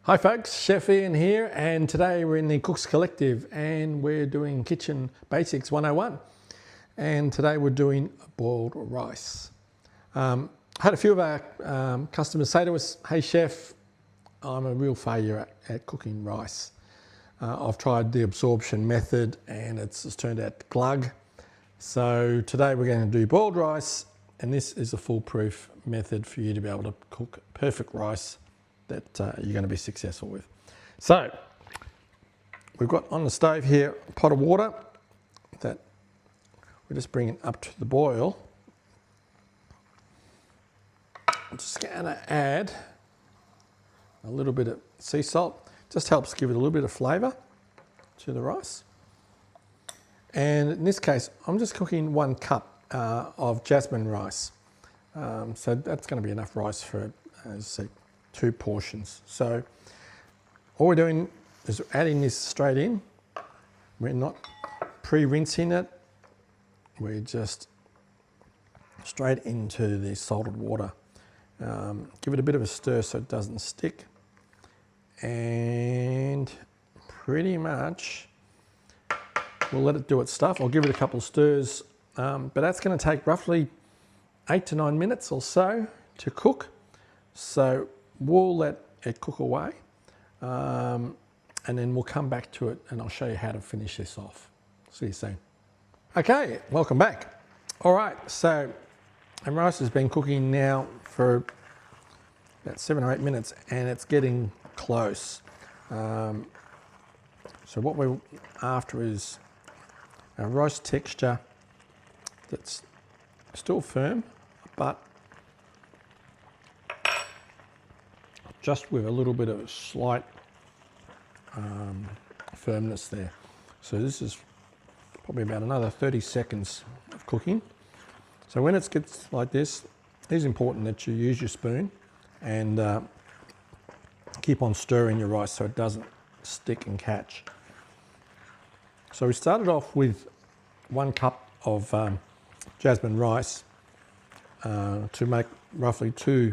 Hi folks, Chef Ian here, and today we're in the Cooks Collective and we're doing Kitchen Basics 101. And today we're doing boiled rice. I had a few of our customers say to us, hey chef, I'm a real failure at cooking rice. I've tried the absorption method and it's just turned out to glug. So today we're going to do boiled rice, and this is a foolproof method for you to be able to cook perfect rice that you're going to be successful with. So we've got on the stove here a pot of water that we're just bringing up to the boil. I'm just going to add a little bit of sea salt. Just helps give it a little bit of flavour to the rice. And in this case, I'm just cooking 1 cup of jasmine rice. So that's going to be enough rice for, as I said, 2 portions. So all we're doing is adding this straight in. We're not pre-rinsing it. We're just straight into the salted water. Give it a bit of a stir so it doesn't stick. And pretty much we'll let it do its stuff. I'll give it a couple of stirs, but that's going to take roughly 8 to 9 minutes or so to cook. So we'll let it cook away, and then we'll come back to it and I'll show you how to finish this off. See you soon. Okay, welcome back. All right, so our rice has been cooking now for about 7 or 8 minutes and it's getting close. So what we're after is a rice texture that's still firm, but just with a little bit of slight firmness there. So this is probably about another 30 seconds of cooking. So when it gets like this, it is important that you use your spoon and keep on stirring your rice so it doesn't stick and catch. So we started off with 1 cup of jasmine rice to make roughly 2,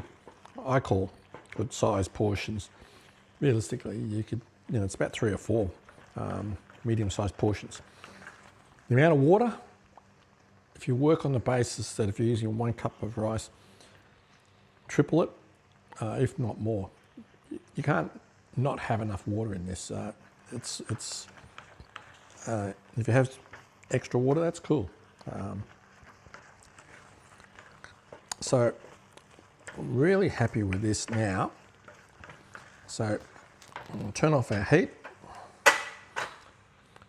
I call, good size portions. Realistically, you could, it's about 3 or 4 medium-sized portions. The amount of water, if you work on the basis that if you're using 1 cup of rice, triple it, if not more. You can't not have enough water in this. If you have extra water, that's cool. So I'm really happy with this now. So I'm going to turn off our heat.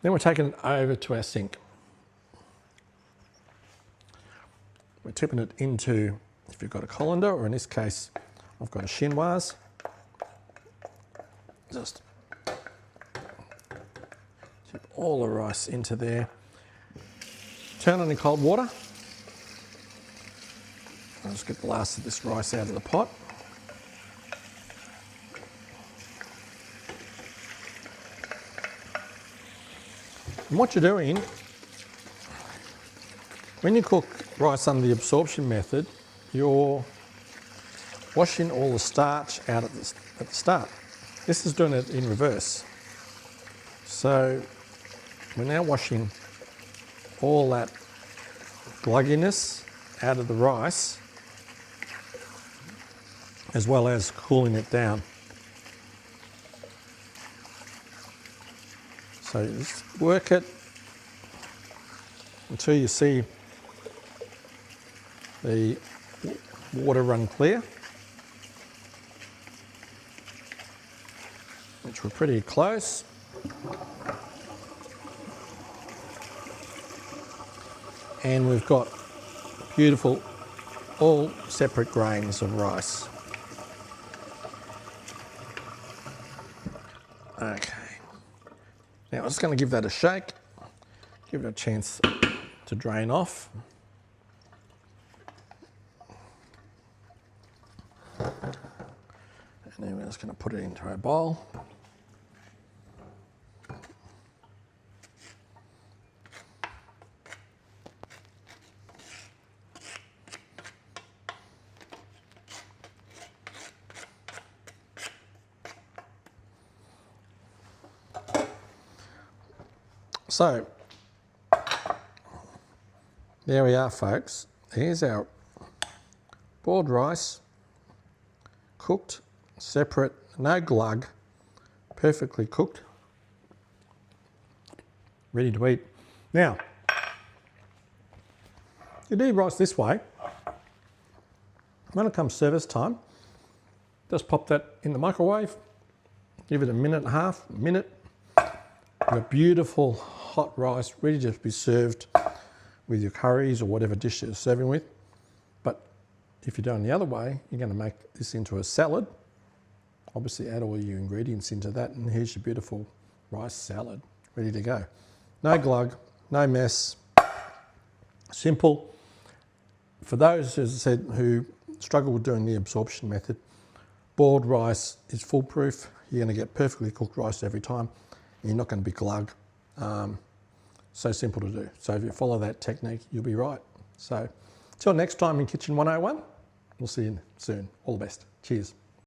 Then we're taking it over to our sink. We're tipping it into, if you've got a colander, or in this case, I've got a chinoise. Just tip all the rice into there. Turn on the cold water. I'll just get the last of this rice out of the pot. And what you're doing, when you cook rice under the absorption method, you're washing all the starch out at the start. This is doing it in reverse. So we're now washing all that glugginess out of the rice, as well as cooling it down. So you just work it until you see the water run clear, which we're pretty close. And we've got beautiful, all separate grains of rice. Okay. Now I'm just going to give that a shake, give it a chance to drain off. And then we're just going to put it into our bowl. So there we are, folks. Here's our boiled rice, cooked, separate, no glug, perfectly cooked, ready to eat. Now, you do rice this way. When it comes service time, just pop that in the microwave, give it a minute and a half, minute. A beautiful hot rice ready to be served with your curries or whatever dish you're serving with. But if you're doing the other way, you're going to make this into a salad. Obviously add all your ingredients into that, and here's your beautiful rice salad ready to go. No glug, no mess, simple. For those, as I said, who struggle with doing the absorption method, boiled rice is foolproof. You're going to get perfectly cooked rice every time. You're not going to be glug. So simple to do. So if you follow that technique, you'll be right. So till next time in Kitchen 101, we'll see you soon. All the best. Cheers.